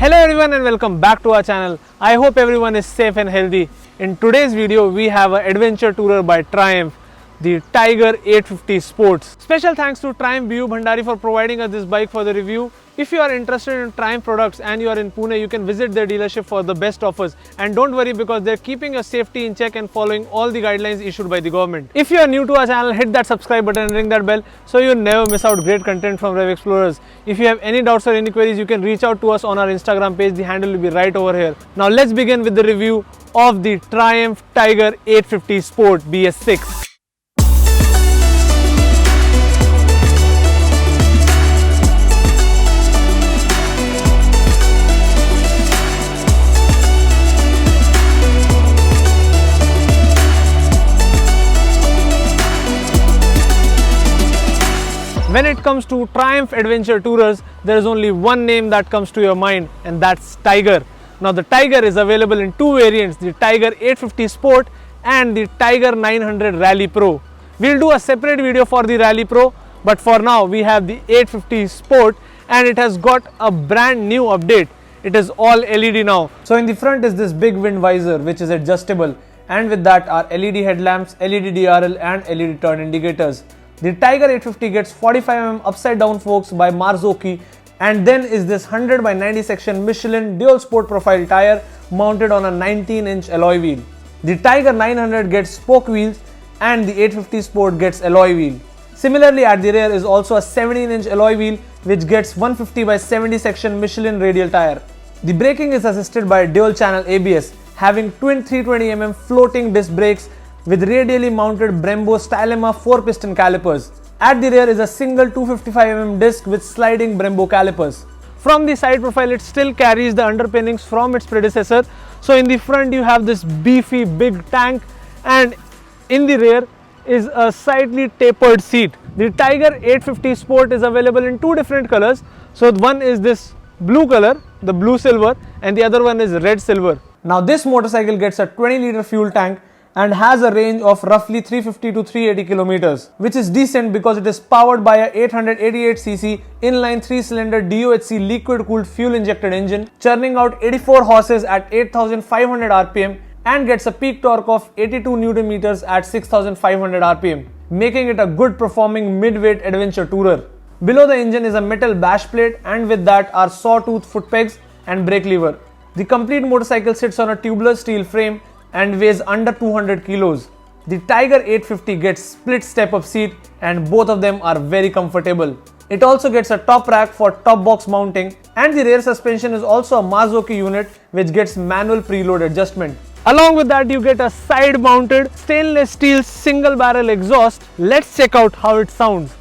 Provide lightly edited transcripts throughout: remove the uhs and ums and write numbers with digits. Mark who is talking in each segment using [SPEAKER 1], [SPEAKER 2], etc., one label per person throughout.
[SPEAKER 1] Hello everyone and welcome back to our channel. I hope everyone is safe and healthy. In today's video, we have an adventure tourer by Triumph, the Tiger 850 Sports. Special thanks to Triumph Bhandari for providing us this bike for the review. If you are interested in Triumph products and you are in Pune, you can visit their dealership for the best offers. And don't worry, because they're keeping your safety in check and following all the guidelines issued by the government. If you are new to our channel, hit that subscribe button and ring that bell so you never miss out great content from Rev Explorers. If you have any doubts or any queries, you can reach out to us on our Instagram page. The handle will be right over here. Now let's begin with the review of the Triumph Tiger 850 Sport BS6. When it comes to Triumph Adventure Tourers, there is only one name that comes to your mind, and that's Tiger. Now the Tiger is available in two variants, the Tiger 850 Sport and the Tiger 900 Rally Pro. We'll do a separate video for the Rally Pro, but for now we have the 850 Sport and it has got a brand new update. It is all LED now. So in the front is this big wind visor which is adjustable, and with that are LED headlamps, LED DRL and LED turn indicators. The Tiger 850 gets 45mm upside down forks by Marzocchi, and then is this 100 by 90 section Michelin dual sport profile tire mounted on a 19-inch alloy wheel. The Tiger 900 gets spoke wheels and the 850 Sport gets alloy wheel. Similarly, at the rear is also a 17-inch alloy wheel which gets 150 by 70 section Michelin radial tire. The braking is assisted by dual channel ABS, having twin 320mm floating disc brakes with radially mounted Brembo Stylema 4-piston calipers. At the rear is a single 255mm disc with sliding Brembo calipers. From the side profile, it still carries the underpinnings from its predecessor. So in the front you have this beefy big tank, and in the rear is a slightly tapered seat. The Tiger 850 Sport is available in two different colors. So one is this blue color, the blue silver, and the other one is red silver. Now this motorcycle gets a 20-liter fuel tank and has a range of roughly 350 to 380 kilometers, which is decent because it is powered by a 888cc inline 3-cylinder DOHC liquid-cooled fuel-injected engine, churning out 84 horses at 8,500 rpm and gets a peak torque of 82 Newton meters at 6,500 rpm, making it a good performing mid-weight adventure tourer. Below the engine is a metal bash plate, and with that are sawtooth foot pegs and brake lever. The complete motorcycle sits on a tubular steel frame and weighs under 200 kilos. The Tiger 850 gets split step-up seat and both of them are very comfortable. It also gets a top rack for top box mounting, and the rear suspension is also a Marzocchi unit which gets manual preload adjustment. Along with that, you get a side mounted stainless steel single barrel exhaust. Let's check out how it sounds.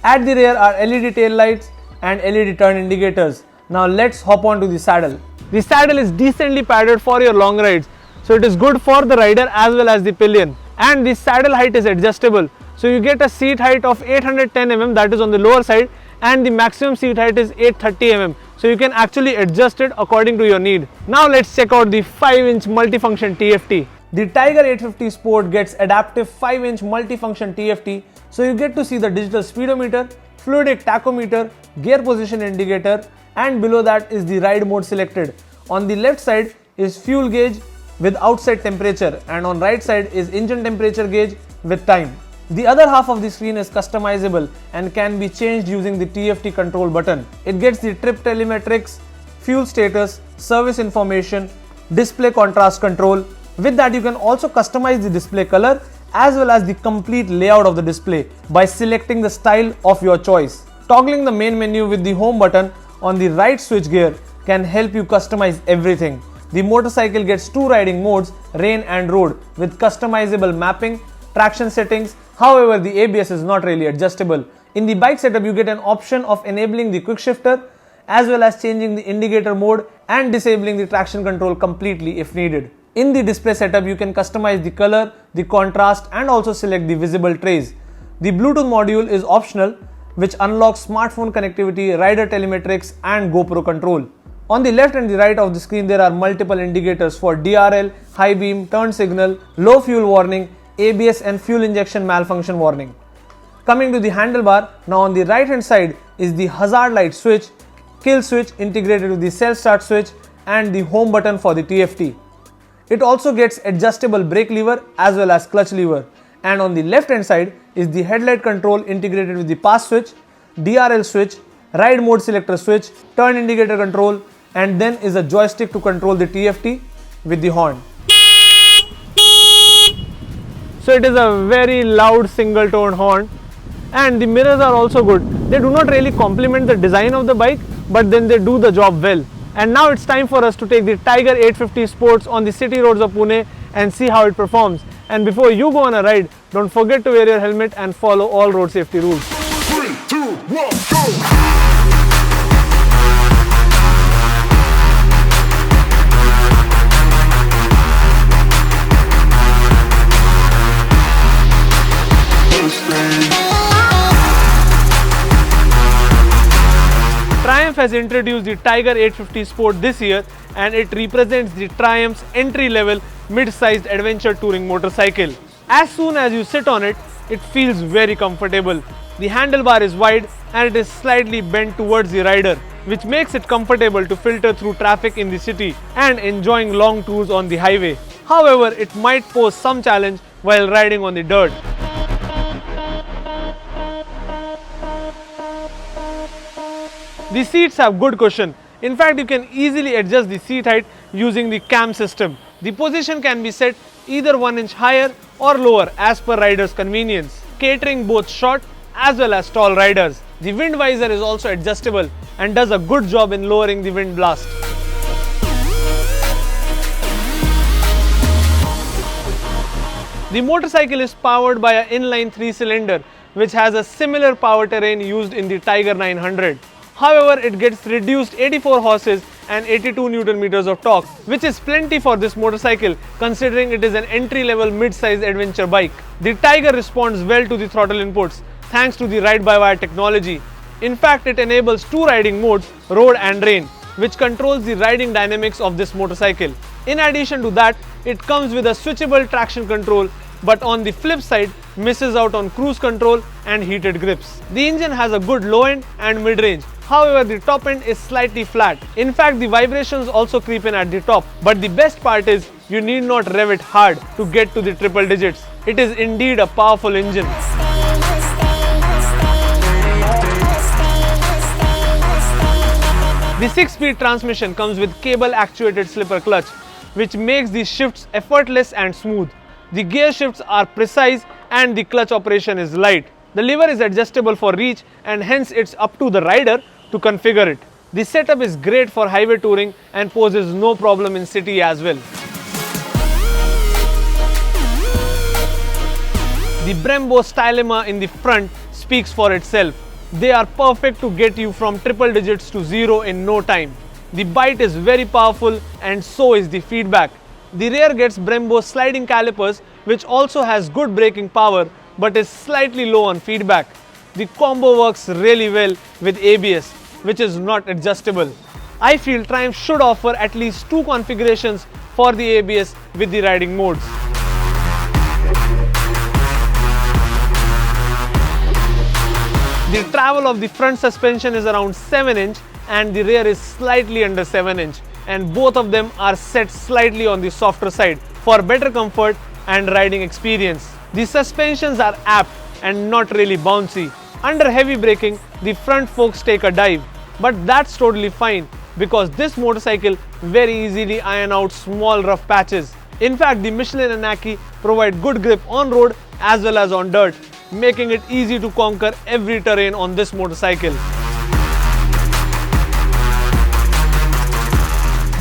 [SPEAKER 1] At the rear are LED tail lights and LED turn indicators. Now let's hop on to the saddle. The saddle is decently padded for your long rides, so it is good for the rider as well as the pillion. And the saddle height is adjustable, so you get a seat height of 810mm, that is on the lower side, and the maximum seat height is 830mm, so you can actually adjust it according to your need. Now let's check out the 5-inch multifunction TFT. The Tiger 850 Sport gets adaptive 5-inch multifunction TFT, so you get to see the digital speedometer, fluidic tachometer, gear position indicator, and below that is the ride mode selected. On the left side is fuel gauge with outside temperature, and on right side is engine temperature gauge with time. The other half of the screen is customizable and can be changed using the TFT control button. It gets the trip telemetrics, fuel status, service information, display contrast control. With that, you can also customize the display color as well as the complete layout of the display by selecting the style of your choice. Toggling the main menu with the home button on the right switch gear can help you customize everything. The motorcycle gets two riding modes, rain and road, with customizable mapping, traction settings. However, the ABS is not really adjustable. In the bike setup, you get an option of enabling the quick shifter as well as changing the indicator mode and disabling the traction control completely if needed. In the display setup, you can customize the color, the contrast, and also select the visible trays. The Bluetooth module is optional, which unlocks smartphone connectivity, rider telemetrics, and GoPro control. On the left and the right of the screen, there are multiple indicators for DRL, high beam, turn signal, low fuel warning, ABS and fuel injection malfunction warning. Coming to the handlebar, now on the right hand side is the hazard light switch, kill switch integrated with the self start switch and the home button for the TFT. It also gets adjustable brake lever as well as clutch lever. And on the left hand side is the headlight control integrated with the pass switch, DRL switch, ride mode selector switch, turn indicator control, and then is a joystick to control the TFT with the horn. So it is a very loud single tone horn, and the mirrors are also good. They do not really complement the design of the bike, but then they do the job well. And now it's time for us to take the Tiger 850 Sports on the city roads of Pune and see how it performs. And before you go on a ride, don't forget to wear your helmet and follow all road safety rules.
[SPEAKER 2] 3, 2, 1, go!
[SPEAKER 1] Triumph has introduced the Tiger 850 Sport this year, and it represents the Triumph's entry-level mid-sized adventure touring motorcycle. As soon as you sit on it, it feels very comfortable. The handlebar is wide and it is slightly bent towards the rider, which makes it comfortable to filter through traffic in the city and enjoying long tours on the highway. However, it might pose some challenge while riding on the dirt. The seats have good cushion. In fact, you can easily adjust the seat height using the cam system. The position can be set either 1 inch higher or lower as per rider's convenience, catering both short as well as tall riders. The wind visor is also adjustable and does a good job in lowering the wind blast. The motorcycle is powered by an inline 3-cylinder which has a similar power terrain used in the Tiger 900. However, it gets reduced 84 horses and 82 Newton meters of torque, which is plenty for this motorcycle considering it is an entry-level mid-sized adventure bike. The Tiger responds well to the throttle inputs thanks to the ride-by-wire technology. In fact, it enables 2 riding modes, road and rain, which controls the riding dynamics of this motorcycle. In addition to that, it comes with a switchable traction control, but on the flip side, misses out on cruise control and heated grips. The engine has a good low end and mid range. However, the top end is slightly flat. In fact, the vibrations also creep in at the top. But the best part is you need not rev it hard to get to the triple digits. It is indeed a powerful engine. The 6-speed transmission comes with cable actuated slipper clutch, which makes the shifts effortless and smooth. The gear shifts are precise and the clutch operation is light. The lever is adjustable for reach and hence it's up to the rider to configure it. The setup is great for highway touring and poses no problem in city as well. The Brembo Stylema in the front speaks for itself. They are perfect to get you from triple digits to 0 in no time. The bite is very powerful and so is the feedback. The rear gets Brembo sliding calipers, which also has good braking power but is slightly low on feedback. The combo works really well with ABS, which is not adjustable. I feel Triumph should offer at least 2 configurations for the ABS with the riding modes. The travel of the front suspension is around 7 inch and the rear is slightly under 7 inch, and both of them are set slightly on the softer side for better comfort and riding experience. The suspensions are apt and not really bouncy. Under heavy braking, the front forks take a dive, but that's totally fine because this motorcycle very easily iron out small rough patches. In fact, the Michelin and Aki provide good grip on road as well as on dirt, making it easy to conquer every terrain on this motorcycle.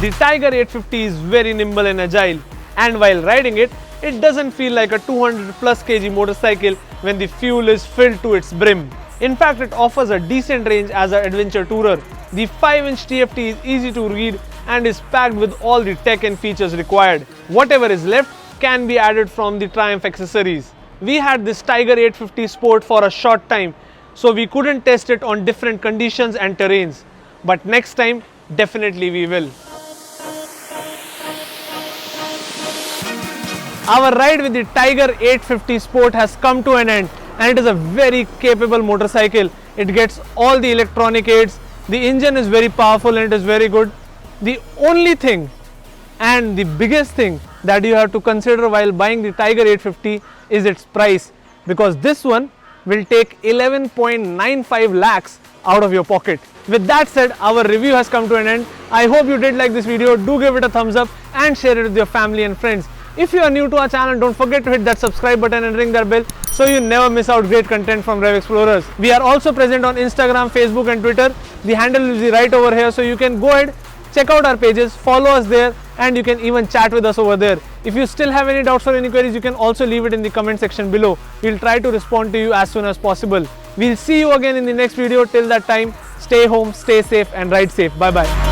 [SPEAKER 1] The Tiger 850 is very nimble and agile, and while riding it, it doesn't feel like a 200 plus kg motorcycle when the fuel is filled to its brim. In fact, it offers a decent range as an adventure tourer. The 5-inch TFT is easy to read and is packed with all the tech and features required. Whatever is left can be added from the Triumph accessories. We had this Tiger 850 Sport for a short time, so we couldn't test it on different conditions and terrains. But next time, definitely we will. Our ride with the Tiger 850 Sport has come to an end, and it is a very capable motorcycle. It gets all the electronic aids. The engine is very powerful and it is very good. The only thing and the biggest thing that you have to consider while buying the Tiger 850 is its price, because this one will take 11.95 lakhs out of your pocket. With that said, our review has come to an end. I hope you did like this video. Do give it a thumbs up and share it with your family and friends. If you are new to our channel, don't forget to hit that subscribe button and ring that bell so you never miss out great content from Rev Explorers. We are also present on Instagram, Facebook and Twitter. The handle will be right over here, so you can go ahead, check out our pages, follow us there, and you can even chat with us over there. If you still have any doubts or any queries, you can also leave it in the comment section below. We'll try to respond to you as soon as possible. We'll see you again in the next video. Till that time, stay home, stay safe and ride safe. Bye bye.